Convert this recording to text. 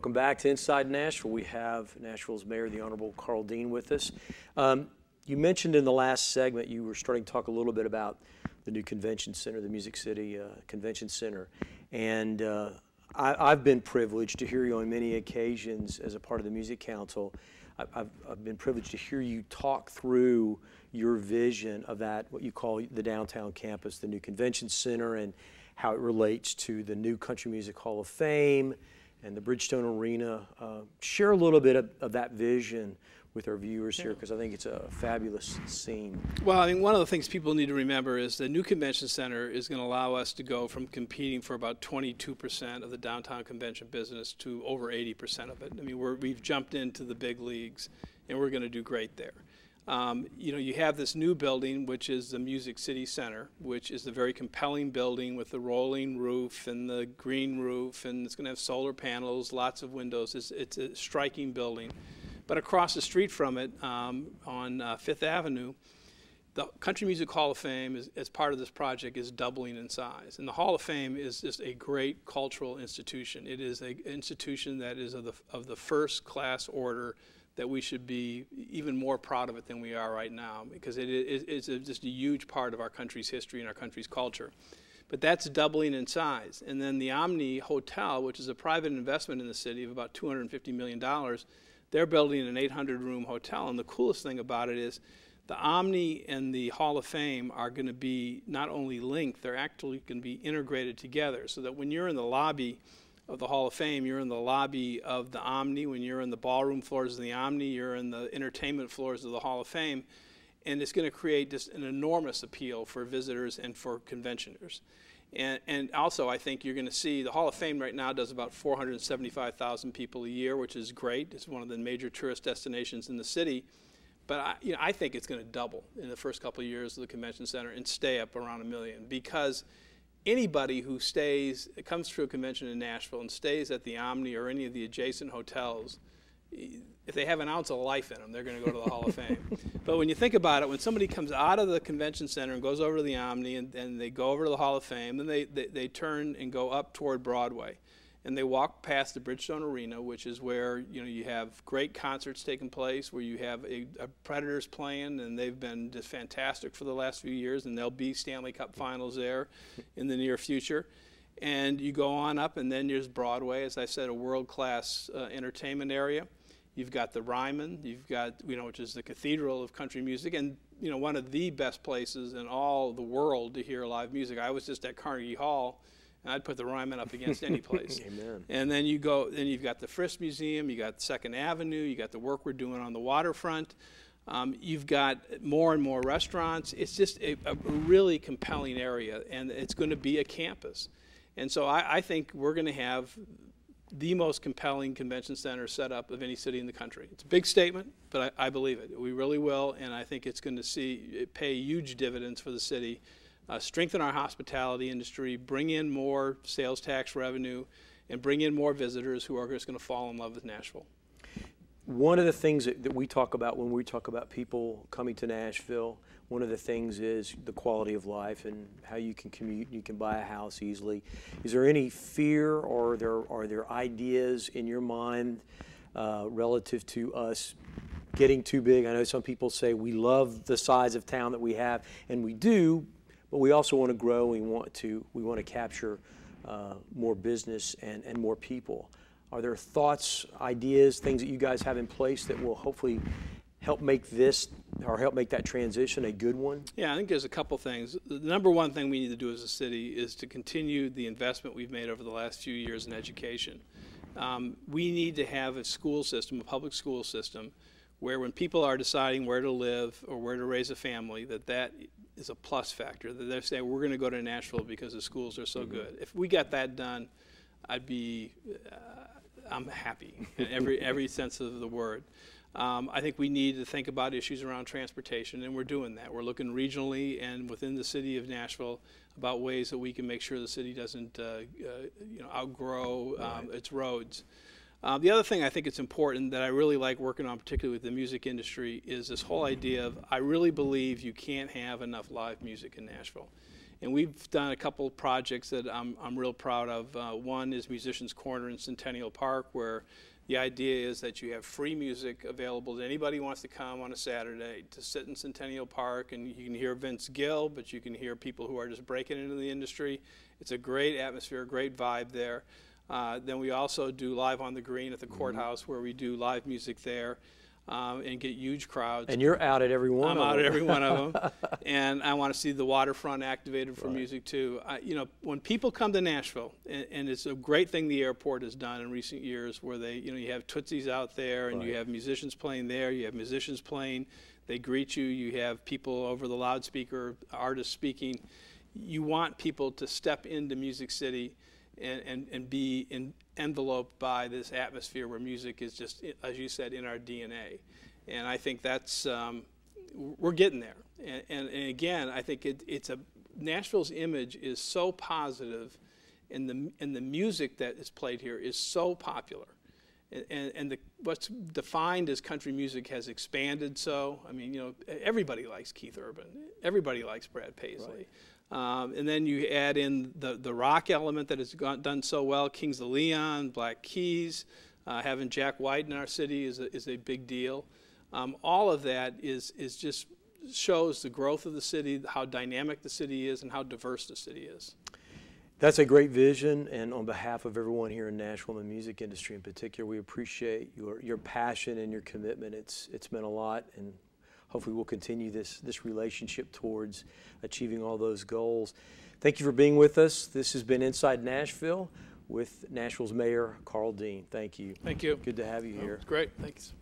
Welcome back to Inside Nashville. We have Nashville's Mayor, the Honorable Karl Dean, with us. You mentioned in the last segment you were starting to talk a little bit about the new convention center, the Music City Convention Center. And I've been privileged to hear you on many occasions as a part of the Music Council. I've been privileged to hear you talk through your vision of that, what you call the downtown campus, the new convention center, and how it relates to the new Country Music Hall of Fame and the Bridgestone Arena. Share a little bit of that vision with our viewers here, because I think it's a fabulous scene. Well, I mean, one of the things people need to remember is the new convention center is going to allow us to go from competing for about 22% of the downtown convention business to over 80% of it. I mean, we've jumped into the big leagues, and we're going to do great there. You know, you have this new building, which is the Music City Center, which is a very compelling building with the rolling roof and the green roof, and it's going to have solar panels, lots of windows. It's a striking building. But across the street from it, on Fifth Avenue, the Country Music Hall of Fame, as part of this project, is doubling in size. And the Hall of Fame is just a great cultural institution. It is an institution that is of the first class order, that we should be even more proud of it than we are right now, because it's just a huge part of our country's history and our country's culture. But that's doubling in size. And then the Omni Hotel, which is a private investment in the city of about $250 million, they're building an 800-room hotel. And the coolest thing about it is the Omni and the Hall of Fame are going to be not only linked, they're actually going to be integrated together, so that when you're in the lobby of the Hall of Fame, you're in the lobby of the Omni. When you're in the ballroom floors of the Omni, you're in the entertainment floors of the Hall of Fame. And it's going to create just an enormous appeal for visitors and for conventioners. And also, I think you're going to see the Hall of Fame right now does about 475,000 people a year, which is great. It's one of the major tourist destinations in the city. But I think it's going to double in the first couple of years of the convention center and stay up around 1 million, because anybody who comes to a convention in Nashville and stays at the Omni or any of the adjacent hotels, if they have an ounce of life in them, they're going to go to the Hall of Fame. But when you think about it, when somebody comes out of the convention center and goes over to the Omni and they go over to the Hall of Fame, then they turn and go up toward Broadway. And they walk past the Bridgestone Arena, which is where you have great concerts taking place, where you have a Predators playing, and they've been just fantastic for the last few years, and there'll be Stanley Cup finals there in the near future. And you go on up, and then there's Broadway, as I said, a world-class entertainment area. You've got the Ryman, you've got, which is the cathedral of country music, and one of the best places in all the world to hear live music. I was just at Carnegie Hall, and I'd put the Ryman up against any place. Amen. And then you've got the Frisk Museum, you got 2nd Avenue, you got the work we're doing on the waterfront. You've got more and more restaurants. It's just a really compelling area, and it's going to be a campus. And so I think we're going to have the most compelling convention center set up of any city in the country. It's a big statement, but I believe it. We really will, and I think it's going to pay huge dividends for the city, strengthen our hospitality industry, bring in more sales tax revenue, and bring in more visitors who are just going to fall in love with Nashville. One of the things that we talk about when we talk about people coming to Nashville, one of the things is the quality of life and how you can commute, you can buy a house easily. Is there any fear, or are there ideas in your mind relative to us getting too big? I know some people say we love the size of town that we have, and we do, but we also want to grow. We want to capture more business and more people. Are there thoughts, ideas, things that you guys have in place that will hopefully help make this, or help make that transition a good one? Yeah, I think there's a couple things. The number one thing we need to do as a city is to continue the investment we've made over the last few years in education. We need to have a school system, a public school system, where when people are deciding where to live or where to raise a family, that is a plus factor. That they're saying, we're going to go to Nashville because the schools are so good. If we got that done, I'm happy in every sense of the word. I think we need to think about issues around transportation, and we're doing that. We're looking regionally and within the city of Nashville about ways that we can make sure the city doesn't outgrow its roads. The other thing I think it's important that I really like working on, particularly with the music industry, is this whole idea of, I really believe you can't have enough live music in Nashville. And we've done a couple projects that I'm real proud of. One is Musicians Corner in Centennial Park, where the idea is that you have free music available to anybody who wants to come on a Saturday to sit in Centennial Park, and you can hear Vince Gill, but you can hear people who are just breaking into the industry. It's a great atmosphere, great vibe there. Then we also do Live on the Green at the courthouse, where we do live music there and get huge crowds. And you're out at every one of them. I'm out at every one of them. And I want to see the waterfront activated for music too. You know, when people come to Nashville, and it's a great thing the airport has done in recent years, where they, you know, you have Tootsies out there, and you have musicians playing there, you have musicians playing, they greet you, you have people over the loudspeaker, artists speaking. You want people to step into Music City and be enveloped by this atmosphere where music is just, as you said, in our DNA. And I think that's, we're getting there. And again, I think Nashville's image is so positive, and the music that is played here is so popular. And what's defined as country music has expanded so. I mean, you know, everybody likes Keith Urban. Everybody likes Brad Paisley. And then you add in the rock element that has done so well. Kings of Leon, Black Keys, having Jack White in our city is a big deal. All of that is just shows the growth of the city, how dynamic the city is, and how diverse the city is. That's a great vision, and on behalf of everyone here in Nashville and the music industry in particular, we appreciate your passion and your commitment. It's meant a lot, and hopefully we'll continue this relationship towards achieving all those goals. Thank you for being with us. This has been Inside Nashville with Nashville's Mayor, Karl Dean. Thank you. Thank you. Good to have you here. Great. Thanks.